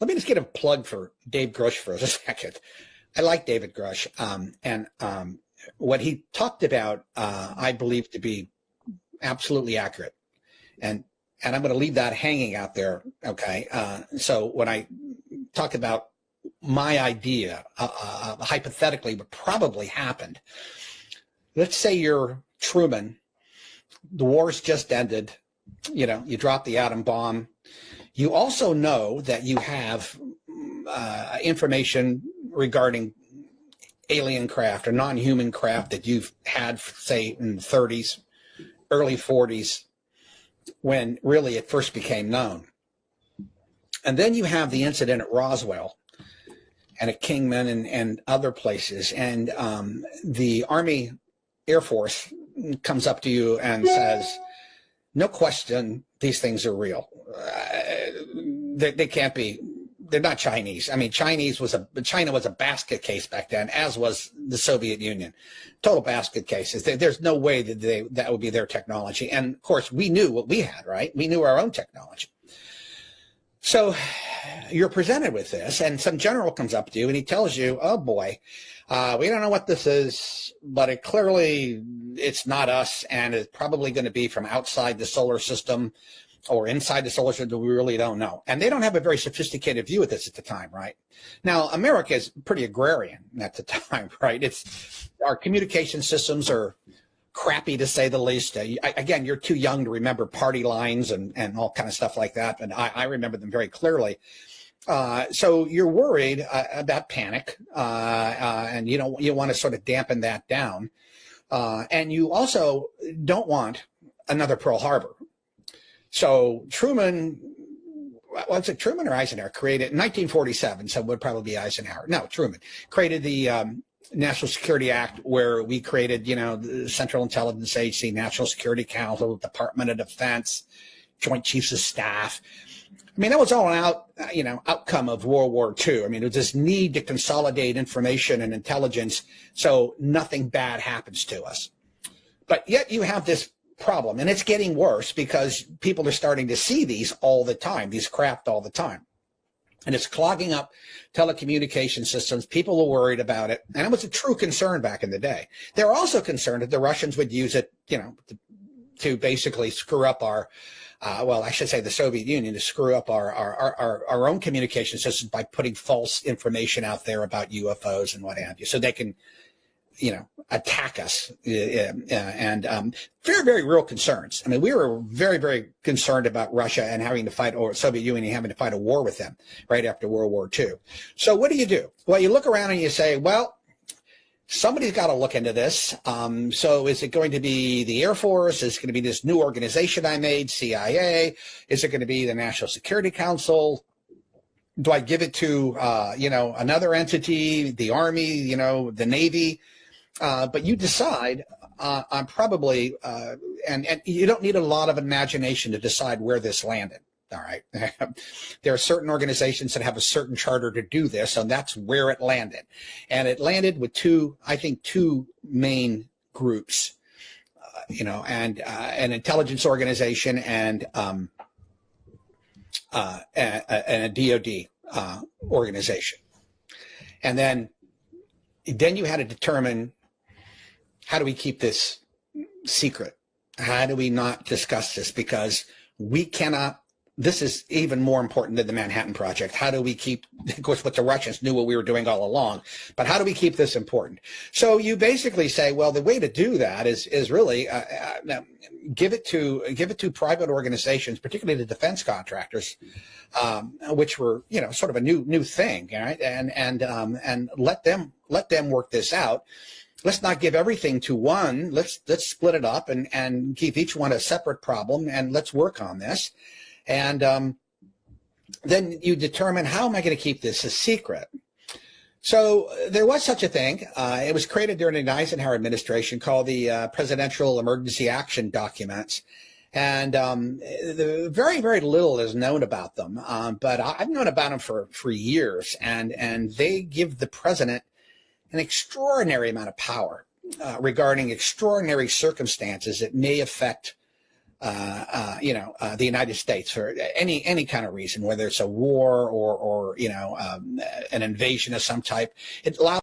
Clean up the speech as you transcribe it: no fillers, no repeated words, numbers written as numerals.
let me just get a plug for Dave Grush for a second. I like David Grush, and what he talked about, I believe to be absolutely accurate, and I'm going to leave that hanging out there. Okay, so when I talk about my idea, hypothetically, what probably happened. Let's say you're Truman. The war's just ended. You know, you drop the atom bomb. You also know that you have information regarding alien craft or non-human craft that you've had, say, in the 30s, early 40s, when really it first became known. And then you have the incident at Roswell and at Kingman and other places. And the Army Air Force comes up to you and says, no question, these things are real. They can't be, they're not Chinese. I mean, China was a basket case back then, as was the Soviet Union. Total basket cases. There's no way that that would be their technology. And of course, we knew what we had, right? We knew our own technology. So you're presented with this, and some general comes up to you and he tells you, oh boy, we don't know what this is, but it's not us, and it's probably going to be from outside the solar system or inside the solar system. We really don't know. And they don't have a very sophisticated view of this at the time, right? Now, America is pretty agrarian at the time, right? Our communication systems are crappy, to say the least. Again, you're too young to remember party lines and all kind of stuff like that, and I remember them very clearly. So you're worried about panic, and you want to sort of dampen that down, and you also don't want another Pearl Harbor. So Truman, was it Truman or Eisenhower, created in 1947? So it would probably be Eisenhower. No, Truman created the National Security Act, where we created, the Central Intelligence Agency, National Security Council, Department of Defense, Joint Chiefs of Staff. I mean, that was all an outcome of World War II. I mean, it was this need to consolidate information and intelligence so nothing bad happens to us. But yet you have this problem, and it's getting worse because people are starting to see these all the time, these craft all the time. And it's clogging up telecommunication systems. People are worried about it. And it was a true concern back in the day. They're also concerned that the Russians would use it, to basically screw up our, I should say the Soviet Union, to screw up our own communication systems by putting false information out there about UFOs and what have you. So they can, attack us, and very, very real concerns. I mean, we were very, very concerned about Russia and having to fight, or Soviet Union having to fight a war with them right after World War II. So what do? Well, you look around and you say, well, somebody's got to look into this. So is it going to be the Air Force? Is it going to be this new organization I made, CIA? Is it going to be the National Security Council? Do I give it to, another entity, the Army, the Navy? But you decide on probably, and you don't need a lot of imagination to decide where this landed. All right. There are certain organizations that have a certain charter to do this, and that's where it landed. And it landed with two main groups, and an intelligence organization and a DoD organization. And then you had to determine, how do we keep this secret? How do we not discuss this? Because we cannot, this is even more important than the Manhattan Project. How do we keep, of course, what the Russians knew what we were doing all along, but how do we keep this important? So you basically say, well, the way to do that is really give it to private organizations, particularly the defense contractors, which were, sort of a new thing, right? And let them work this out. Let's not give everything to one. Let's split it up and give each one a separate problem, and let's work on this. And then you determine, how am I going to keep this a secret? So there was such a thing. It was created during the Eisenhower administration, called the Presidential Emergency Action Documents. And very, very little is known about them. But I've known about them for years. And they give the president an extraordinary amount of power regarding extraordinary circumstances that may affect the United States for any kind of reason, whether it's a war or an invasion of some type. It allows